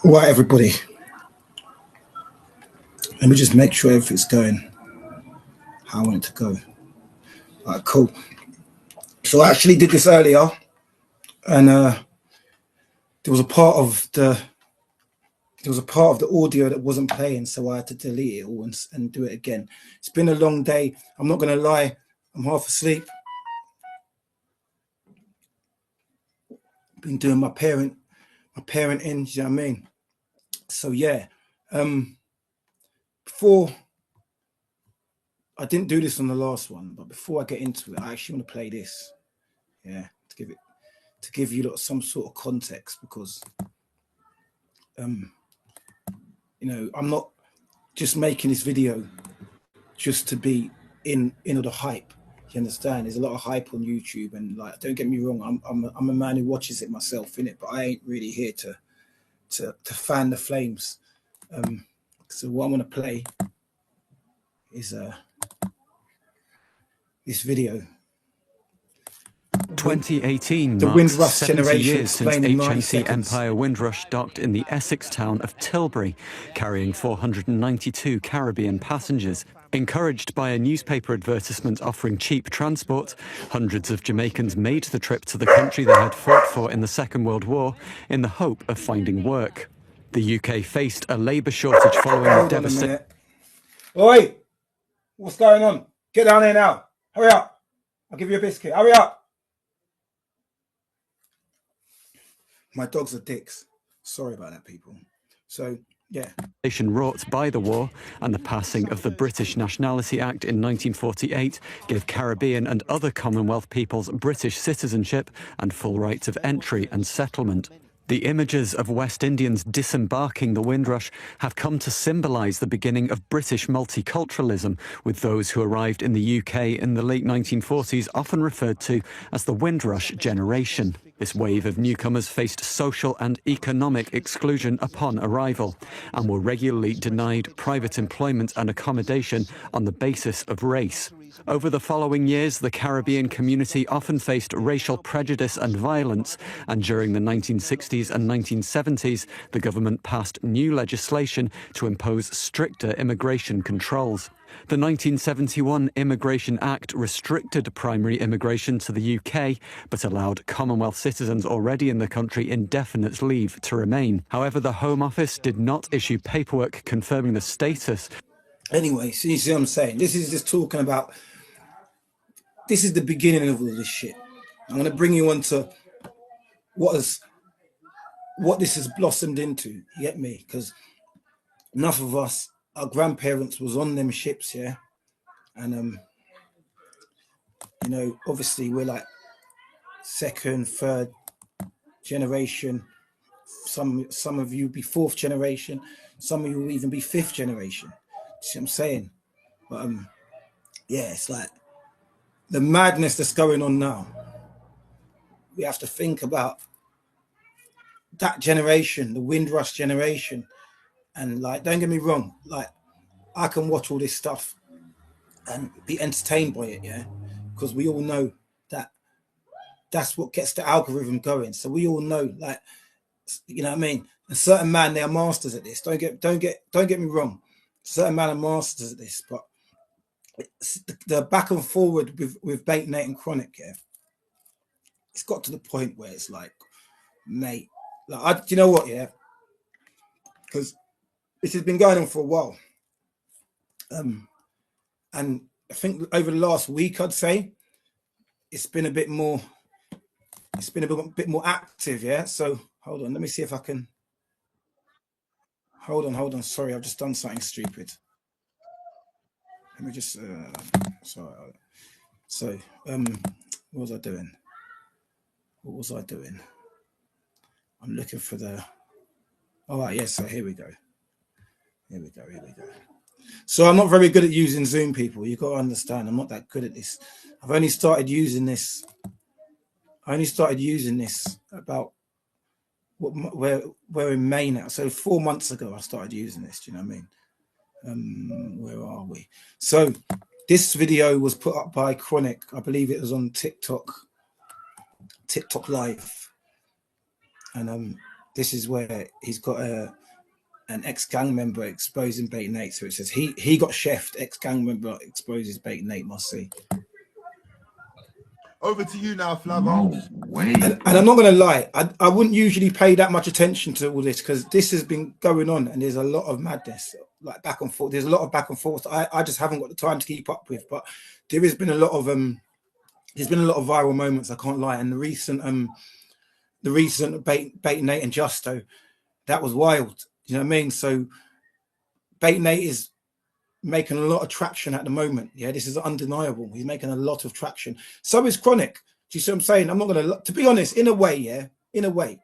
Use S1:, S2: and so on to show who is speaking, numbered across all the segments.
S1: Right, everybody. Let me just make sure everything's going how I want it to go. All right, cool. So I actually did this earlier, and there was a part of the audio that wasn't playing, so I had to delete it all and do it again. It's been a long day. I'm not going to lie. I'm half asleep. Been doing my parenting, you know what I mean? So yeah, before I didn't do this on the last one, but before I get into it, I actually want to play this, yeah, to give you some sort of context, because you know, I'm not just making this video just to be in the hype. You understand? There's a lot of hype on YouTube, and like, don't get me wrong, I'm a man who watches it myself, innit? But I ain't really here to fan the flames. So what I'm gonna play is this video.
S2: 2018 marks 70 years since HMC Empire Windrush docked in the Essex town of Tilbury, carrying 492 Caribbean passengers. Encouraged by a newspaper advertisement offering cheap transport, hundreds of Jamaicans made the trip to the country they had fought for in the Second World War in the hope of finding work. The UK faced a labour shortage following the devastation.
S1: Oi! What's going on? Get down here now. Hurry up. I'll give you a biscuit. Hurry up. My dogs are dicks. Sorry about that, people. So, yeah.
S2: Wrought by the war and the passing of the British Nationality Act in 1948 gave Caribbean and other Commonwealth peoples British citizenship and full rights of entry and settlement. The images of West Indians disembarking the Windrush have come to symbolise the beginning of British multiculturalism, with those who arrived in the UK in the late 1940s often referred to as the Windrush generation. This wave of newcomers faced social and economic exclusion upon arrival and were regularly denied private employment and accommodation on the basis of race. Over the following years, the Caribbean community often faced racial prejudice and violence, and during the 1960s and 1970s, the government passed new legislation to impose stricter immigration controls. The 1971 Immigration Act restricted primary immigration to the UK, but allowed Commonwealth citizens already in the country indefinite leave to remain. However, the Home Office did not issue paperwork confirming the status.
S1: Anyway, so you see what I'm saying? This is just talking about, this is the beginning of all this shit. I'm going to bring you on to what this has blossomed into, you get me? Because enough of us, our grandparents was on them ships, yeah? And, you know, obviously we're like second, third generation. Some of you be fourth generation. Some of you will even be fifth generation. See what I'm saying? But, yeah, it's like the madness that's going on now. We have to think about that generation, the Windrush generation. And like, don't get me wrong, like, I can watch all this stuff and be entertained by it, yeah, because we all know that that's what gets the algorithm going. So we all know, like, you know what I mean? A certain man, they are masters at this. Don't get me wrong. Certain man are masters at this, but the back and forward with Bate, and Chroniks, yeah, it's got to the point where it's like, mate, like, you know what, yeah, because this has been going on for a while, and I think over the last week, I'd say it's been a bit more active, yeah. So hold on, let me see if I can. Hold on. Sorry, I've just done something stupid. Let me just. Sorry. So, what was I doing? I'm looking for the. All right, yes. So here we go. So I'm not very good at using Zoom, people. You've got to understand, I'm not that good at this. I've only started using this. About we're in May now. So 4 months ago, I started using this. Do you know what I mean? Where are we? So this video was put up by Chroniks. I believe it was on TikTok Live. And This is where he's got an ex-gang member exposing Bate Nate. So it says he got chefed, ex-gang member exposes Bate Nate, must see.
S3: Over to you now, Flavo.
S4: No way.
S1: And I'm not going to lie, I wouldn't usually pay that much attention to all this because this has been going on and there's a lot of madness, like back and forth. There's a lot of back and forth. I just haven't got the time to keep up with, but there has been a lot of viral moments. I can't lie, and the recent Bate Nate and Justo, that was wild. You know what I mean? So Bate Nate is making a lot of traction at the moment. Yeah, this is undeniable. He's making a lot of traction. So is Chronic. Do you see what I'm saying? I'm not going to be honest, in a way, yeah, in a way,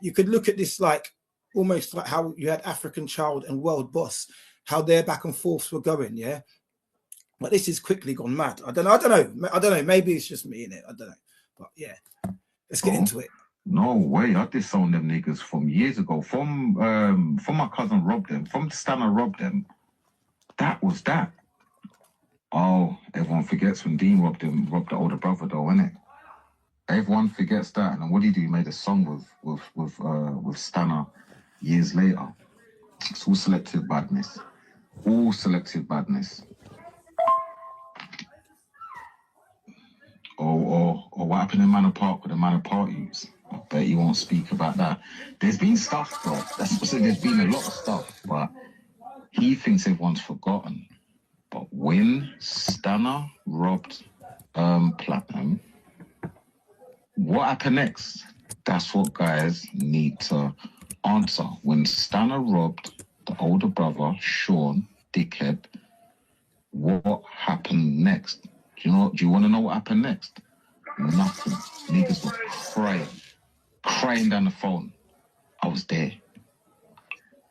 S1: you could look at this like almost like how you had African Child and World Boss, how their back and forths were going, yeah. But this is quickly gone mad. I don't know. Maybe it's just me in it. I don't know. But yeah, let's get into it.
S4: No way. I disowned them niggas from years ago. From my cousin robbed them. From the Stanner robbed them. That was that. Oh, everyone forgets when Dean robbed the older brother though, innit? Everyone forgets that. And what did he do? He made a song with Stanner years later. It's all selective badness. All selective badness. Or what happened in Manor Park with the Manor Parties? I bet you won't speak about that. There's been stuff, though. That's what I said. There's been a lot of stuff, but he thinks everyone's forgotten. But when Stanner robbed Platinum, what happened next? That's what guys need to answer. When Stanner robbed the older brother, Sean, dickhead, what happened next? Do you want to know what happened next? Nothing. Niggas were crying down the phone. I was there.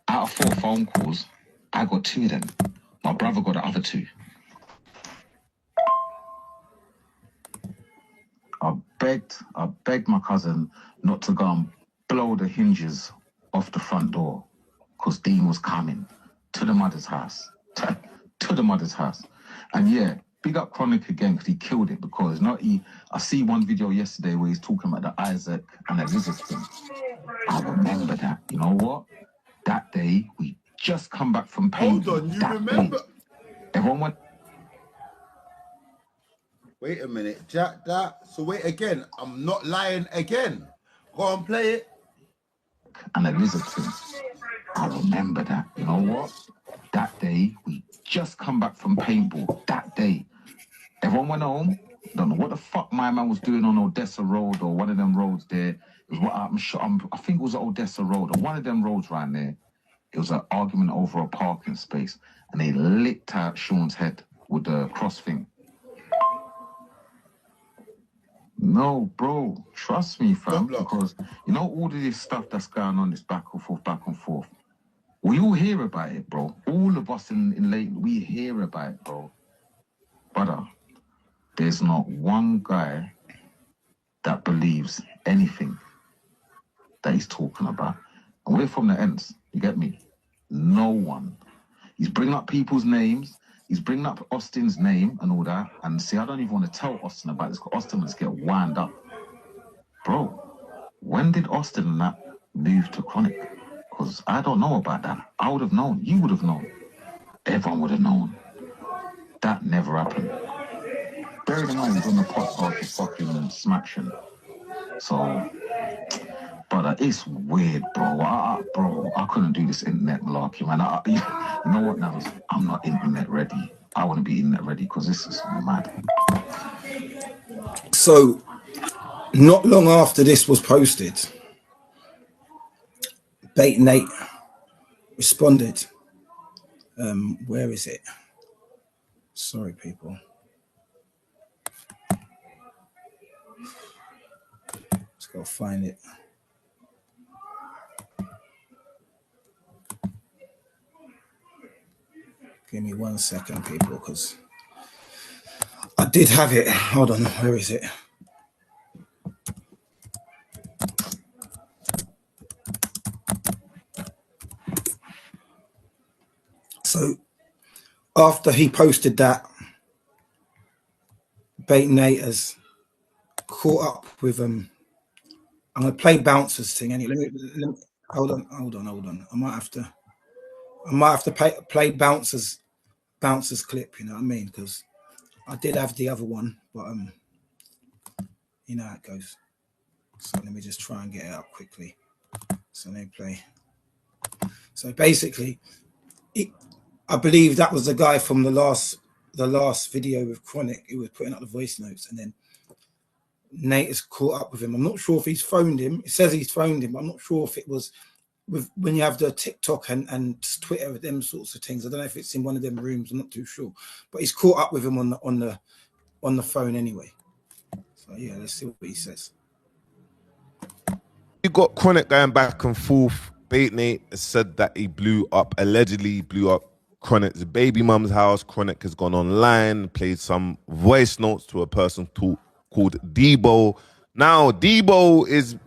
S4: Out of 4 phone calls, I got 2 of them. My brother got the other 2. I begged my cousin not to go and blow the hinges off the front door because Dean was coming to the mother's house. To the mother's house. And yeah, big up Chronic again because he killed it because I see one video yesterday where he's talking about the Isaac and the lizard thing. I remember that. You know what? That day, we just come back from pain.
S3: Hold on, you remember?
S4: Day, everyone went...
S3: Wait a minute, Jack, that. So wait again. I'm not lying again. Go on, play it.
S4: And the lizard thing. I remember that. You know what? That day, we just come back from paintball. That day. Everyone went home. Don't know what the fuck my man was doing on Odessa Road or one of them roads there. It was what I think it was Odessa Road or one of them roads right there. It was an argument over a parking space, and they licked out Sean's head with the cross thing. No, bro, trust me, fam, because you know all of this stuff that's going on, this back and forth. We all hear about it, bro. All of us in Leighton, we hear about it, bro. But there's not one guy that believes anything that he's talking about. And we're from the ends, you get me? No one. He's bringing up people's names. He's bringing up Austin's name and all that. And see, I don't even want to tell Austin about this because Austin will just get wound up. Bro, when did Austin and that move to Chronic? Because I don't know about that. I would have known. You would have known. Everyone would have known. That never happened. Bearing in mind, he's on the podcast with fucking Smaction. So, but it's weird, bro. I couldn't do this internet malarkey, man. You know what, now? I'm not internet ready. I want to be internet ready because this is mad.
S1: So, not long after this was posted, Bate Nate responded. Where is it? Sorry, people. Let's go find it. Give me 1 second, people, because I did have it. Hold on, where is it? So after he posted that, Bate Nate has caught up with I'm gonna play bouncers thing anyway. Let me hold on. I might have to play bouncers clip. You know what I mean? Because I did have the other one, but you know how it goes. So let me just try and get it up quickly. So let me play. So basically, I believe that was the guy from the last video with Chronic who was putting up the voice notes, and then Nate has caught up with him. I'm not sure if he's phoned him. It says he's phoned him, but I'm not sure if it was with when you have the TikTok and Twitter, them sorts of things. I don't know if it's in one of them rooms. I'm not too sure, but he's caught up with him on the phone anyway. So yeah, let's see what he says.
S5: You got Chronic going back and forth. Bate said that he allegedly blew up Chronic's baby mum's house. Chronic has gone online, played some voice notes to a person called Debo. Now, Debo is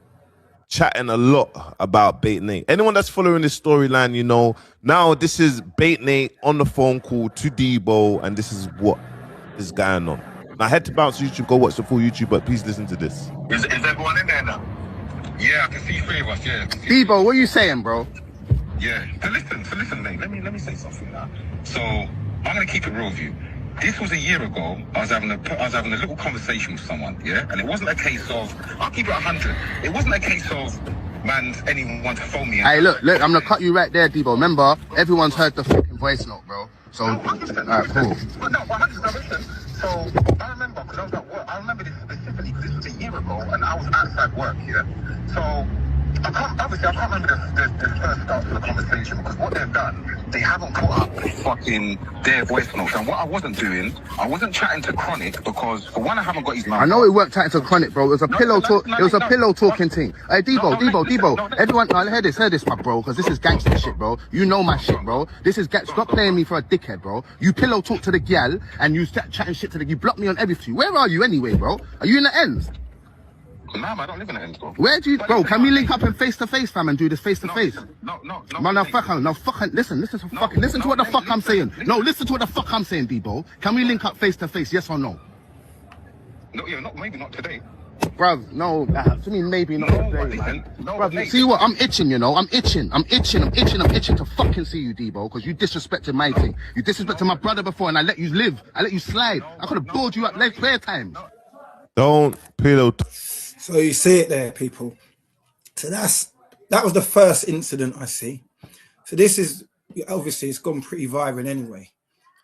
S5: chatting a lot about Bate. Anyone that's following this storyline, you know, now this is Bate on the phone call to Debo, and this is what is going on. Now, head to Bounce YouTube, go watch the full YouTube, but please listen to this.
S6: Is everyone in there now? Yeah, I can see 3 of us, yeah.
S7: Debo, what are you saying, bro?
S6: Yeah, so listen, mate, let me say something now. So, I'm going to keep it real with you. This was a year ago. I was having a little conversation with someone, yeah? And it wasn't a case of, I'll keep it 100. It wasn't a case of, anyone to phone me.
S7: Hey, look, I'm going to cut you right there, Debo. Remember, everyone's heard the fucking voice note, bro. So,
S6: no, 100%.
S7: Alright, cool.
S6: But no, 100%, listen. So, I remember, because I was at work, I remember this specifically, because this was a year ago, and I was outside work, yeah? So, I can't remember the first start to the conversation, because what they've done, they haven't put up fucking their voice notes. And what I wasn't doing, I wasn't chatting to Chronic, because for one, I haven't got his number.
S7: I know it worked out into Chronic, bro. It was a pillow talking thing. Hey, Debo. Everyone, hear this, my bro, because this is gangster shit, bro. You know my shit, bro. This is stop playing me for a dickhead, bro. You pillow talk to the gal, and you start chatting shit to you block me on everything. Where are you anyway, bro? Are you in the ends?
S6: Nah, I don't live in the ends, bro.
S7: Where do you go? Can we link up and face to face, fam, and do this face to face?
S6: No.
S7: Man, listen to what the fuck I'm saying. No, listen to what the fuck I'm saying, Debo. Can we link up face to face? Yes or no?
S6: No, yeah, maybe not today.
S7: Bruv, no, to me, maybe not today, man. Bruv, see what? I'm itching, you know. I'm itching to fucking see you, Debo, because you disrespected my thing. You disrespected my brother before, and I let you live. I let you slide. I could have bored you up late prayer time.
S5: Don't pillow.
S1: So you see it there, people. So that was the first incident I see. So this is obviously it's gone pretty viral anyway.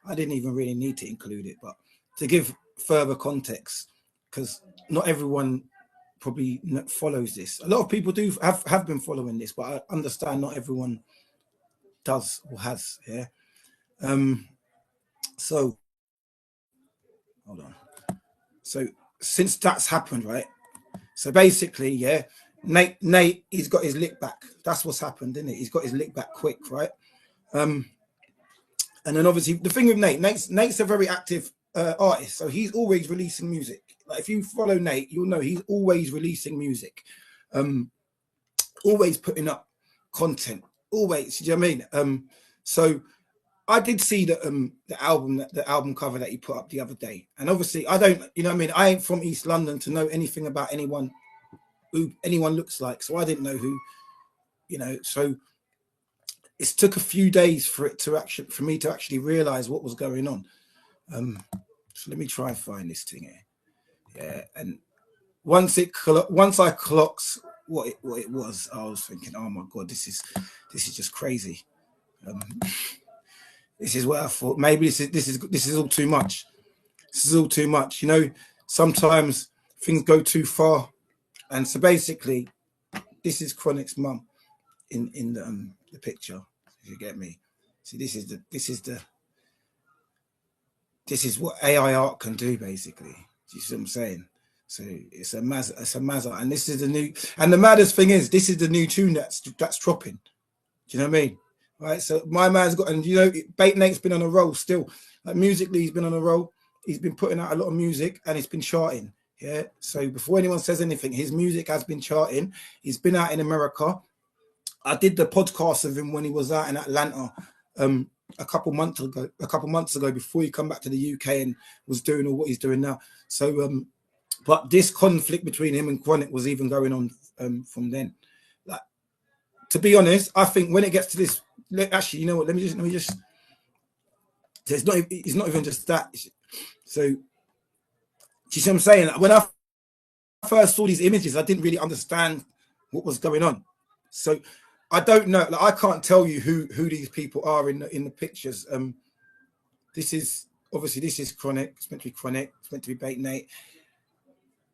S1: I didn't even really need to include it, but to give further context, because not everyone probably follows this. A lot of people do have been following this, but I understand not everyone does or has. Yeah. So hold on. So since that's happened, right? So basically, yeah, Nate, he's got his lick back. That's what's happened, isn't it? He's got his lick back quick, right? And then obviously the thing with Nate's a very active artist, so he's always releasing music. Like if you follow Nate, you'll know he's always releasing music, always putting up content, always. Do you know what I mean? So I did see the album cover that he put up the other day, and obviously I don't, you know what I mean, I ain't from East London to know anything about anyone who anyone looks like, so I didn't know who, you know. So it took a few days for me to actually realize what was going on. So let me try and find this thing here. Yeah, and once I clocked what it was, I was thinking, oh my god, this is just crazy. This is what I thought. Maybe this is all too much. This is all too much. You know, sometimes things go too far. And so basically, this is Chronik's mum in the picture. If you get me. See, this is what AI art can do. Basically, do you see what I'm saying? So it's a mazza, and this is the new. And the maddest thing is, this is the new tune that's dropping. Do you know what I mean? Right, so my man's got, and you know, Bate Nate's been on a roll still. Like musically, he's been on a roll. He's been putting out a lot of music, and it's been charting. Yeah. So before anyone says anything, his music has been charting. He's been out in America. I did the podcast of him when he was out in Atlanta a couple months ago, before he come back to the UK and was doing all what he's doing now. So, but this conflict between him and Chronic was even going on from then. Like, to be honest, I think when it gets to this, actually, you know what? Let me just. It's not even just that. So, do you see what I'm saying? When I first saw these images, I didn't really understand what was going on. So, I don't know. Like, I can't tell you who these people are in the pictures. This is Chronic. It's meant to be Chronic. It's meant to be Bate Nate.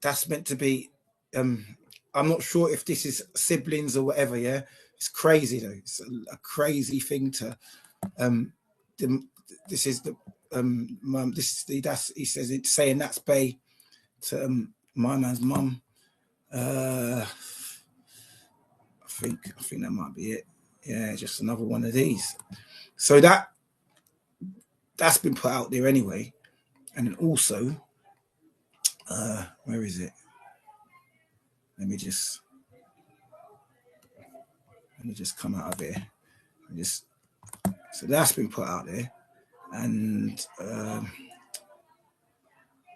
S1: That's meant to be. I'm not sure if this is siblings or whatever. Yeah, it's crazy though. It's a crazy thing to. This is the mum. That's he says it's saying that's Bay to my man's mum. I think that might be it. Yeah, just another one of these. So that's been put out there anyway. And then also, where is it? Let me just come out of here. So that's been put out there. And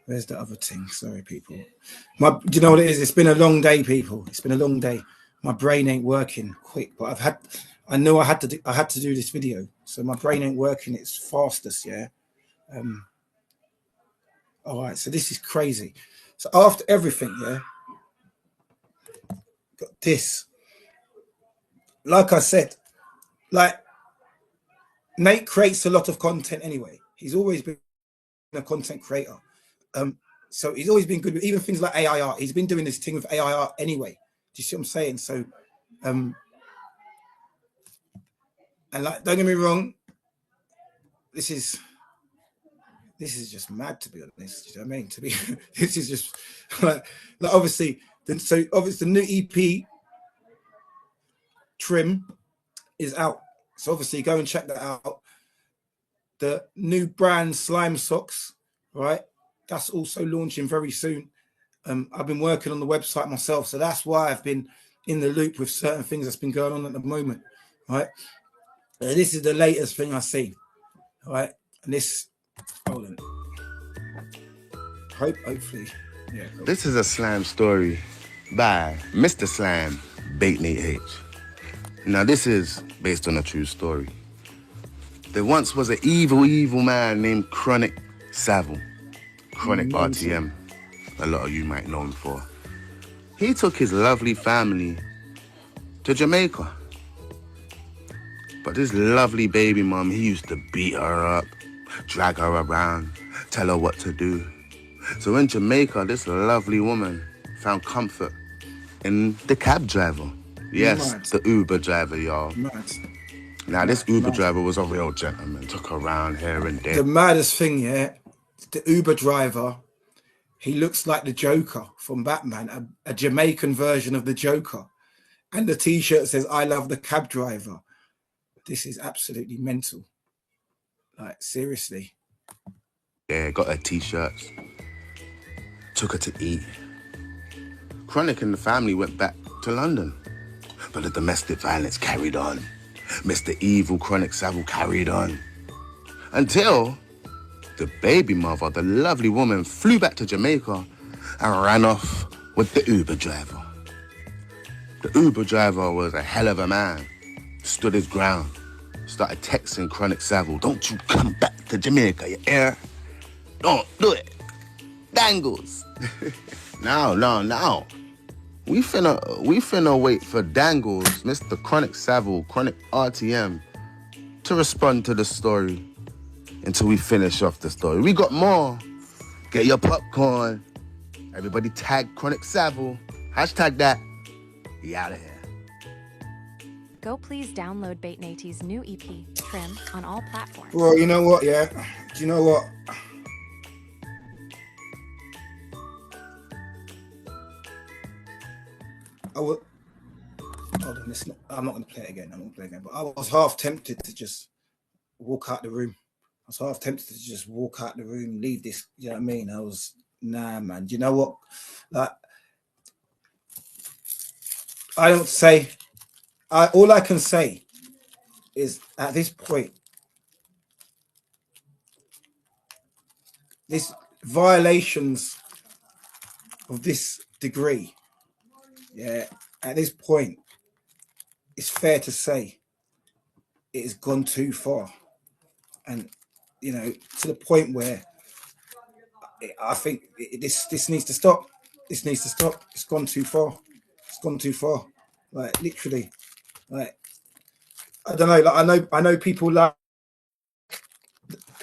S1: where's the other thing? Sorry, people. Do you know what it is? It's been a long day, people. It's been a long day. My brain ain't working quick, but I know I had to do this video. So my brain ain't working. It's fastest, yeah. All right, so this is crazy. So after everything, yeah, got this. Like I said, like Nate creates a lot of content anyway. He's always been a content creator. So he's always been good with even things like AI art. He's been doing this thing with AI art anyway. Do you see what I'm saying? So, and like, don't get me wrong, this is just mad, to be honest. Do you know what I mean? To be, this is just like obviously. So obviously the new EP Trim is out. So obviously go and check that out. The new brand Slime Socks, right? That's also launching very soon. I've been working on the website myself, so that's why I've been in the loop with certain things that's been going on at the moment, right? This is the latest thing I see, right? And this, hold on. Hopefully, yeah.
S7: This is a slime story by Mr. Slime, Bate Nate H. Now, this is based on a true story. There once was an evil man named Chronic Savile. Chronic RTM. A lot of you might know him for. He took his lovely family to Jamaica. But this lovely baby mum, he used to beat her up, drag her around, tell her what to do. So in Jamaica, this lovely woman found comfort in the cab driver. Yes,
S1: Right.
S7: the Uber driver, y'all.
S1: Right.
S7: Now, this Uber driver was a real gentleman. Took her around here and there.
S1: The maddest thing, yeah, the Uber driver, he looks like the Joker from Batman, a Jamaican version of the Joker. And the T-shirt says, "I love the cab driver." This is absolutely mental. Like, seriously.
S7: Yeah, got her T-shirts. Took her to eat. Chronic and the family went back to London. But the domestic violence carried on. Mr. Evil Chronic Savile carried on. Until the baby mother, the lovely woman, flew back to Jamaica and ran off with the Uber driver. The Uber driver was a hell of a man. Stood his ground. Started texting Chronic Savile, "Don't you come back to Jamaica, you hear? Don't do it. Dangles." Now. We finna wait for Dangles, Mr. Chronic Savile, Chronic RTM, to respond to the story until we finish off the story. We got more. Get your popcorn. Everybody tag Chronic Savile. Hashtag that. We out of here.
S8: Go please download Bate Nate's new EP, Trim, on all platforms.
S1: Well, you know what, yeah? Do you know what? Hold on, I'm not going to play it again. But I was half tempted to just walk out the room. Leave this. You know what I mean? I was, nah, man. Do you know what? Like, all I can say is at this point, this violations of this degree, yeah, at this point, it's fair to say it has gone too far. And, you know, to the point where I think this needs to stop. This needs to stop. It's gone too far. It's gone too far. Like, literally. Like, I don't know. Like, I know people like,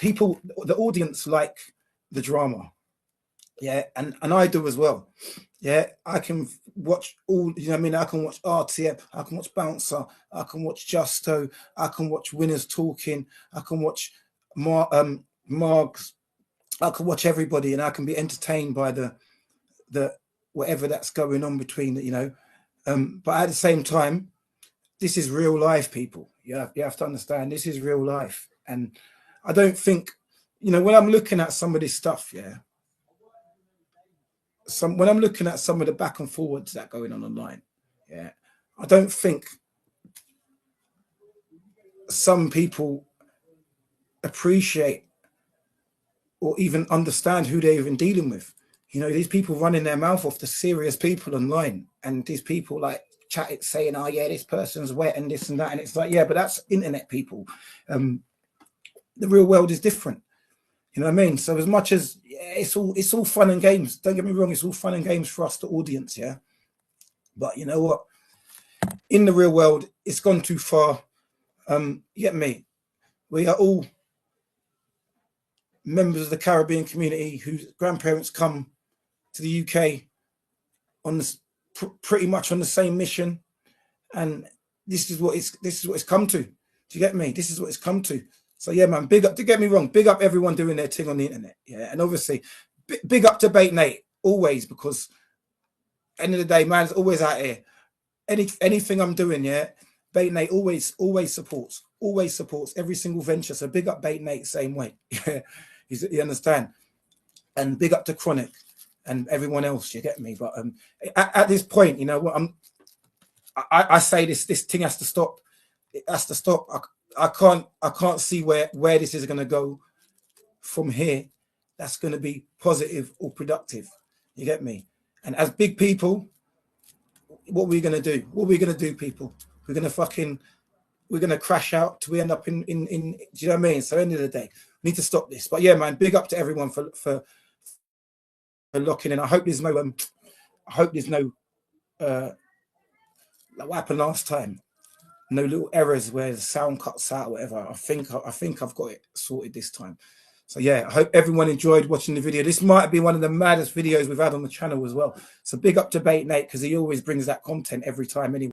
S1: the audience like the drama. Yeah, and I do as well. Yeah, I can watch all, you know what I mean? I can watch RTM, I can watch Bouncer, I can watch Justo, I can watch Winners Talking, I can watch Margs, I can watch everybody, and I can be entertained by the whatever that's going on between, you know. But at the same time, this is real life, people. You have to understand, this is real life. And I don't think, you know, when I'm looking at some of this stuff, yeah, when I'm looking at some of the back and forwards that are going on online, yeah, I don't think some people appreciate or even understand who they're even dealing with. You know, these people running their mouth off to serious people online, and these people like chat it saying, oh yeah, this person's wet and this and that, and it's like, yeah, but that's internet people. The real world is different. You know what I mean? So as much as, yeah, it's all fun and games. Don't get me wrong, it's all fun and games for us, the audience, yeah. But you know what? In the real world, it's gone too far. You get me? We are all members of the Caribbean community whose grandparents come to the UK on this, pretty much on the same mission, and this is what it's come to. Do you get me? This is what it's come to. So yeah, man, big up. Don't get me wrong, big up everyone doing their thing on the internet. Yeah, and obviously, big up to Bate Nate always, because end of the day, man's always out here. Anything I'm doing, yeah, Bate Nate always supports every single venture. So big up Bate Nate, same way. Yeah, you understand? And big up to Chronic and everyone else. You get me? But at this point, you know what? I say this thing has to stop. It has to stop. I can't see where this is going to go from here. That's going to be positive or productive. You get me? And as big people, what are we going to do? What are we going to do, people? We're going to crash out till we end up in do you know what I mean? So at the end of the day, we need to stop this. But yeah, man, big up to everyone for locking in. I hope there's no like what happened last time. No little errors where the sound cuts out or whatever. I think I've got it sorted this time. So yeah, I hope everyone enjoyed watching the video. This might be one of the maddest videos we've had on the channel as well. So big up to Bate Nate, because he always brings that content every time anyway.